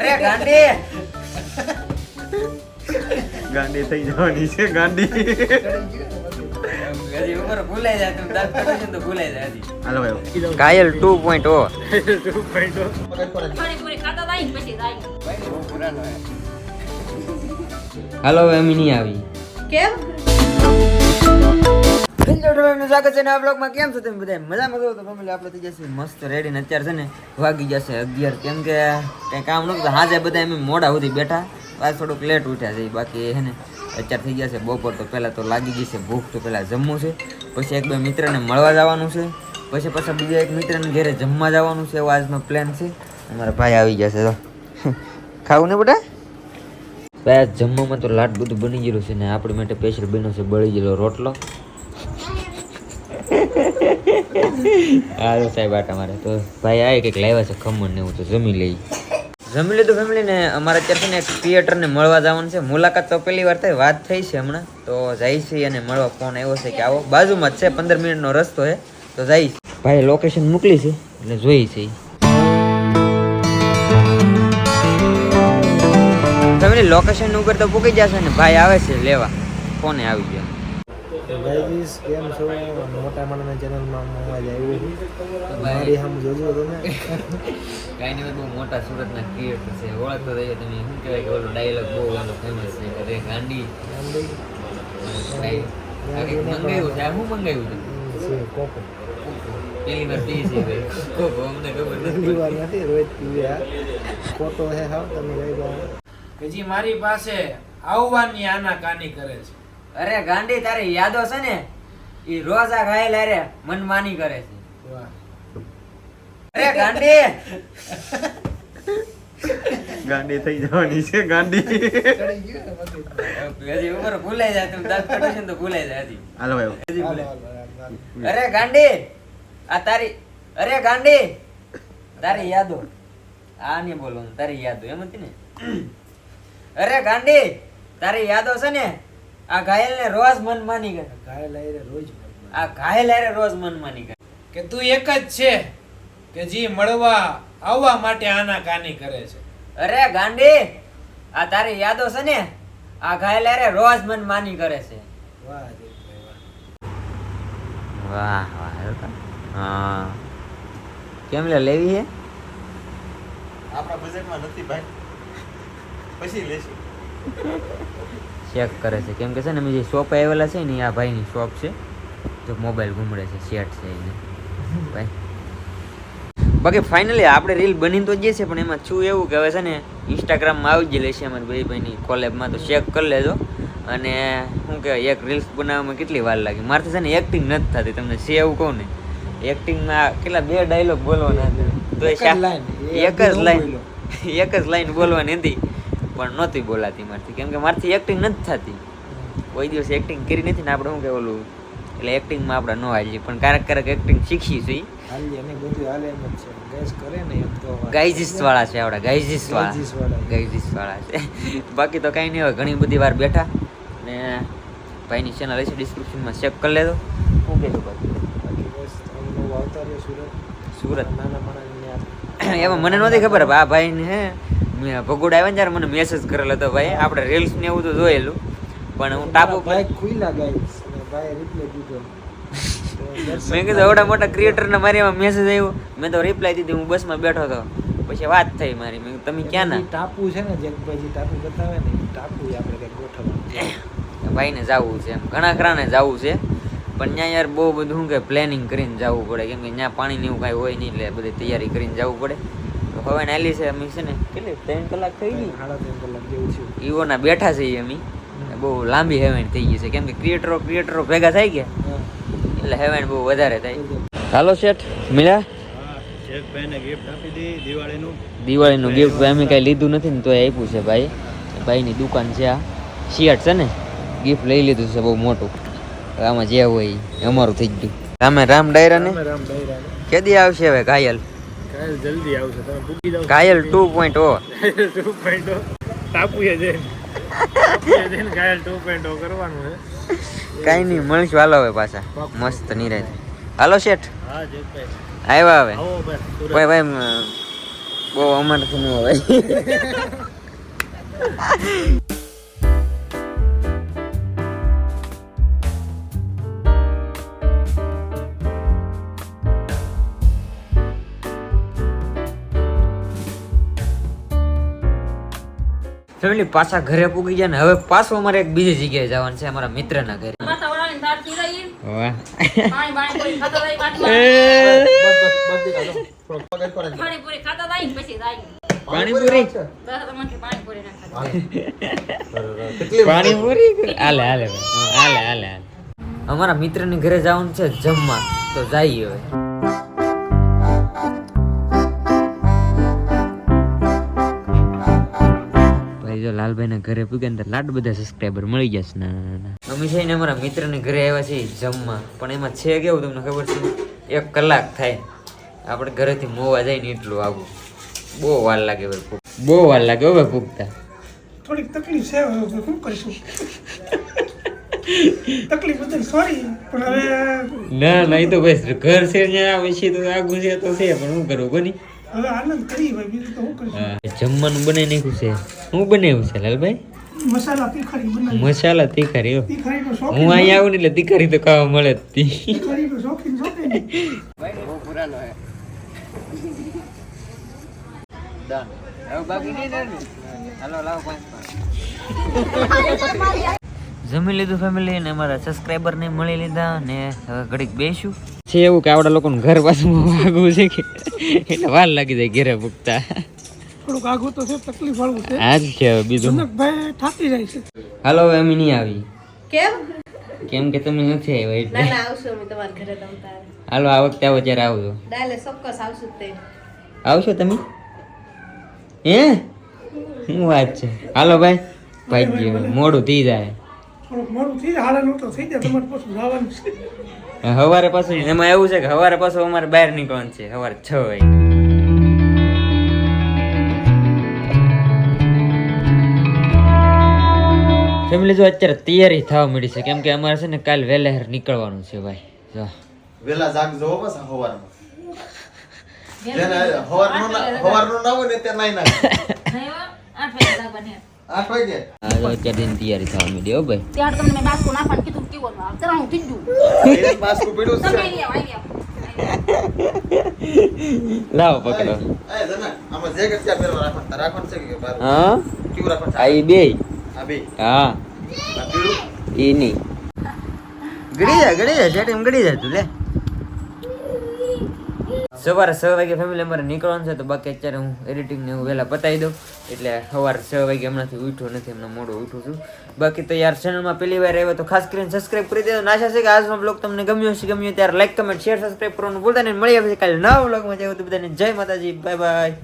અરે ગાંડી ગાંડી થઈ જવાની છે ગાંડી. હજી ઉમર ભૂલાઈ જાય તમે દાંત કાઢો છો ને તો ભૂલાઈ જાય હજી. હાલો ભાઈ ઘાયલ 2.0 હાલો હવે અમે નહીં આવી કેમ? સ્વાગત છે નવા બ્લોગમાં. કેમ છો તમે બધા? મજામાં છો તો ફેમિલી આપણે થઈ જશે મસ્ત રેડી ને અત્યારે છે ને વાગી જશે 11 કેમ કે કઈ કામ નતું હાજે બધા એમ મોડા સુધી બેઠા આજ થોડુંક લેટ ઉઠ્યા છે બાકી હે ને અત્યારે થઈ જશે બપોર તો પહેલા તો લાગી જશે ભૂખ તો પહેલા જમવું છે પછી એક બે મિત્રને મળવા જવાનું છે પછી પાછા બીજા એક મિત્રને ઘરે જમવા જવાનું છે એવો આજનો પ્લાન છે. અમારા ભાઈ આવી જશે તો ખાવું ને બેટા ભાઈ આજ જમવામાં તો લાટ બધું બની ગયેલું છે ને આપણી માટે સ્પેશિયલ બન્યો છે બળી ગયેલો રોટલો. હાલો સાહેબ આટા મારે તો ભાઈ આવે કંઈક લાવ્યા છે ખમણ ને એવું તો જમી લઈ લીધું ફેમિલી ને અમારે અત્યારે છે ને એક ક્રિએટરને મળવા જવાનું છે. મુલાકાત તો પહેલી વાર થઈ વાત થઈ છે હમણાં તો જાય છે અને મળવા ફોન આવ્યો છે કે આવો બાજુમાં જ છે 15 મિનિટનો રસ્તો છે તો જાય ભાઈ લોકેશન મોકલી છે એટલે જોઈ છે ફેમિલી લોકેશન ઉપર તો પૂકી જશે ને ભાઈ આવે છે લેવા ફોને આવી ગયો. ગાઈસ કેમ છો? મોટા માણસના ચેનલમાં અવાજ આવ્યો છે મારી સામે જોજો તમે. કાંઈ નહીં બહુ મોટા સુરતના ક્રિએટર છે ઓળખતો થયો તમે શું કહેવાય કે ઓલો ડાયલોગ બહુ ઓલો ફેમસ છે અરે ગાંડી મંગાવ્યું છે આ શું મંગાવ્યું છે કોકો પેલી વાર પી છે ભાઈ કોકો અમને ખબર પહેલી વાર નથી રોજ પીવે આ કોટો હે હાવ તમે લઈ જાઓ કે જી મારી પાસે આવવાની આનાકાની કરે છે. અરે ગાંડી તારી યાદો છે ને ઈ રોજા ખાયેલા રે મનમાની કરે છે. વાહ. અરે ગાંડી ગાંડી થઈ જવાની છે ગાંડી. હજી ઉમર ભૂલાઈ જાય તમે દાંત કાઢો છો ને તો ભૂલાઈ જાય હજી. હાલો ભાઈ હજી ભૂલાઈ. અરે ગાંડી આ તારી અરે ગાંડી તારી યાદો આ નહીં બોલવાનું તારી યાદો એમ હતી ને. અરે ગાંડી તારી યાદો છે ને આ ઘાયલ ને રોજ મનમાની કરે. ઘાયલ આયરે રોજ આ ઘાયલ હારે રોજ મનમાની કરે. કે તું એક જ છે કે જી મળવા આવવા માટે આનાકાની કરે છે. અરે ગાંડી આ તારી યાદો છે ને આ ઘાયલ હારે રોજ મનમાની કરે છે. વાહ દેવભાઈ વાહ. વાહ વાહ હા કેમ લે લેવી છે આપણા બજેટમાં નથી ભાઈ પછી લેશું. ચેક કરે છે કેમ કે છે ને અમે જે શોપ આવેલા છે ને આ ભાઈની શોપ છે જો મોબાઈલ ઘૂમડે છે સેટ છે એને ભાઈ બાકી ફાઇનલી આપણે રીલ બની તો જઈએ છે પણ એમાં શું એવું કે હવે છે ને ઇન્સ્ટાગ્રામમાં આવી જ લેશે અમારી ભાઈની કોલેબમાં તો ચેક કરી લેજો અને શું કહેવાય એક રીલ્સ બનાવવામાં કેટલી વાર લાગી મારથી છે ને એક્ટિંગ નથી થતી તમને છે એવું કહું ને એક્ટિંગમાં કેટલા 2 ડાયલોગ બોલવાના તો એક જ લાઈન બોલવાની હતી પણ નહોતી બોલાતી મારથી કેમ કે મારથી એક્ટિંગ નથી થતી કોઈ દિવસ એક્ટિંગ કરી નથી ને આપણે શું કે ઓલું એટલે એક્ટિંગમાં આપણે ન હાલીએ પણ ક્યારેક એક્ટિંગ શીખી છીએ હાલી અને બધું હાલે એમ જ છે ગેસ કરે ને એમ તો ગાઈજીસ વાળા છે આપણા ગાઈજીસ વાળા છે બાકી તો કાંઈ નહીં હોય ઘણી બધી વાર બેઠા ને ભાઈની ચેનલ હશે ડિસ્ક્રિપ્શનમાં ચેક કરી લેજો શું કહેજો બાકી બસ અમને આવતા રહ્યો સુરત નાના માણસને એમાં મને નહોતી ખબર આ ભાઈને હે ભગોડ આવ્યા ને ત્યારે મને મેસેજ કરેલો હતો ભાઈ આપણે રીલ્સ ને એવું તો જોયેલું પણ હું ટાપુ ભાઈ ખુઈલા ગાઈસ અને ભાઈ રિપ્લાય દીધો મેં કીધું એવડા મોટા ક્રિએટરને મારી એમાં મેસેજ આવ્યો મેં તો રિપ્લાય દીધી હું બસમાં બેઠો હતો પછી વાત થઈ મારી મેં તમે ક્યાં ના ટાપુ છે ને જગભાઈ ટાપુ બતાવે ને એ ટાપુ આપણે કંઈક ગોઠવવાનું ભાઈને જવું છે એમ ઘણા ખરાને જવું છે પણ ત્યાં યાર બહુ બધું શું કે પ્લાનિંગ કરીને જવું પડે કેમ કે ત્યાં પાણી ને એવું કાંઈ હોય નહીં એટલે બધી તૈયારી કરીને જવું પડે તો હવે નાલી છે અમે છે ને કેટલી 3 કલાક થઈ ગઈ 3.5 કલાક જેવું છે ઈવોના બેઠા છે અમે બહુ લાંબી હેવેણ થઈ ગઈ છે કેમ કે ક્રિએટરો ભેગા થઈ ગયા એટલે હેવેણ બહુ વધારે થાય. હાલો શેઠ મિલા શેઠભાઈને ગિફ્ટ આપી દી દિવાળીનું ગિફ્ટ અમે કાંઈ લીધું નથી ને તોય આપ્યું છે ભાઈ ભાઈની દુકાન છે આ શિયાટ છે ને ગિફ્ટ લઈ લીધું છે બહુ મોટું આમાં જે હોય અમારું થઈ ગયું. તમે રામ ડાયરા ને રામ ડાયરા કેદી આવશે હવે ઘાયલ જલ્દી આવશે તમે પૂકી જાવ ઘાયલ 2.0 2.0 ટાપુએ જઈને ઘાયલ 2.0 કરવાનું છે કાંઈ નહીં મળશું હાલો હવે પાછા મસ્ત નિરાય હાલો શેઠ હા જગભાઈ આવ્યા હવે આવો ભાઈ ભાઈ બહુ અમારથી ન હોય. ફેમિલી પાછા ઘરે પૂગી ગયા ને હવે પાછું અમારે એક બીજી જગ્યાએ જવાનું છે અમારા મિત્રના ઘરે. વાહ. પાણીપુરી હાલે હાલે હાલે હાલે હાલે. અમારા મિત્રની ઘરે જવાનું છે જમવા, તો જઈએ હવે. જો લાલભાઈ ના ઘરે પૂગ્યા ને લાડ બધા સબસ્ક્રાઈબર મળી જશે. ના અમે છે ને અમારા મિત્ર ને ઘરે આવ્યા છીએ જમવા, પણ એમાં છે કેવું તમને ખબર છે, 1 કલાક થાય આપણે ઘરેથી મોવા જાય ને એટલું આવું. બહુ વાર લાગે હવે, બહુ વાર લાગે હવે પૂગતા. થોડીક તકલીફ છે, હવે શું કરીશું? તકલીફ બદલ સોરી, પણ હવે ના એ તો બસ ઘર છે ત્યાં પછી તો આગું છે તો છે, પણ શું કરવું બની હવે આનંદ કરી ભાઈ, બીજું તો શું કરીશું? જમવાનું બનાવી નાખ્યું છે. શું બનાવ્યું છે લાલભાઈ? મસાલા તીખારી બનાવી. મસાલા તીખારી. તીખારીનો હું શોખીન, અહીંયા આવું ને એટલે તીખારી તો ખાવા મળે જ તી. તીખારીનો શોખીન. જમી લીધું ફેમિલી ને અમારા સબસ્ક્રાઇબર ને મળી લીધા ને હવે ઘડીક બેસું છે. એવું કે આપડા લોકોને ઘર પાછું આગું છે કે એટલે વાર લાગી જાય ઘરે પૂગતા. થોડુંક આગું તો છે, તકલીફ વાળું છે. આજ છે હવે બીજું. જનકભાઈ થાકી જાય છે. હાલો હવે અમે નહીં આવી. કેમ? કેમ કે તમે નથી આવ્યા એટલે. ના આવશું અમે તમારા ઘરે તમતારે. હાલો આ વખતે આવો ત્યારે આવજો. ડાલે ચોક્કસ આવશું તે. આવશો તમે? હે શું વાત છે? હાલો ભાઈ ભાઈ મોડું થઈ જાય. થોડુંક મોડું થઈ જાય, હાલે તો થઈ જાય, તમારે પાછું જવાનું છે. સવારે પાછું એમાં એવું છે કે સવારે પાછું અમારે બહાર નીકળવાનું છે સવારે 6 વાગે. ફેમિલી જો અત્યારે તૈયારી થવા મળી છે, કેમ કે અમારે છે ને કાલ વહેલા નીકળવાનું છે ભાઈ. જો વેલા જાગજો બસ સવારમાં. જેને સવારનું ના હોય ને તે નાઈ નાખે. 8 વાગે આ જો અત્યારે એની તૈયારી થવા મળી હો ભાઈ. ત્યાર તમને બાસ્કો નાખવાનું કીધું કેવું ચરાણું થઈ ગયું એ બાસ્કુ પીડું છે. લાવો પકડો. એ જના આમાં જેકેટ ક્યાં પહેરવા રાખવાનું છે કે બાર હા કેવું રાખવાનું છે? આ ઈ બે. આ બે હા આ પીળું ઈ નહીં. ગડી જાય સેટિંગ ગડી જાય તું લે. સવારે 6 વાગે ફેમિલી અમારે નીકળવાનું છે, તો બાકી અત્યારે હું એડિટિંગ ને એવું વહેલા પતાવી દઉં એટલે સવારે 6 વાગે હમણાંથી ઉઠ્યો નથી, હમણાં મોડું ઉઠું છું. બાકી તો યાર ચેનલમાં પહેલી વાર આવ્યો તો ખાસ કરીને સબસ્ક્રાઇબ કરી દેજો. આશા છે કે આજનો બ્લોગ તમને ગમ્યો હશે. ગમ્યો ત્યારે લાઈક કમેન્ટ શેર સબસ્ક્રાઇબ કરવાનું ભૂલતા નહીં. મળી આવે કાલે નવા બ્લોગમાં. જય માતાજી, બાય બાય.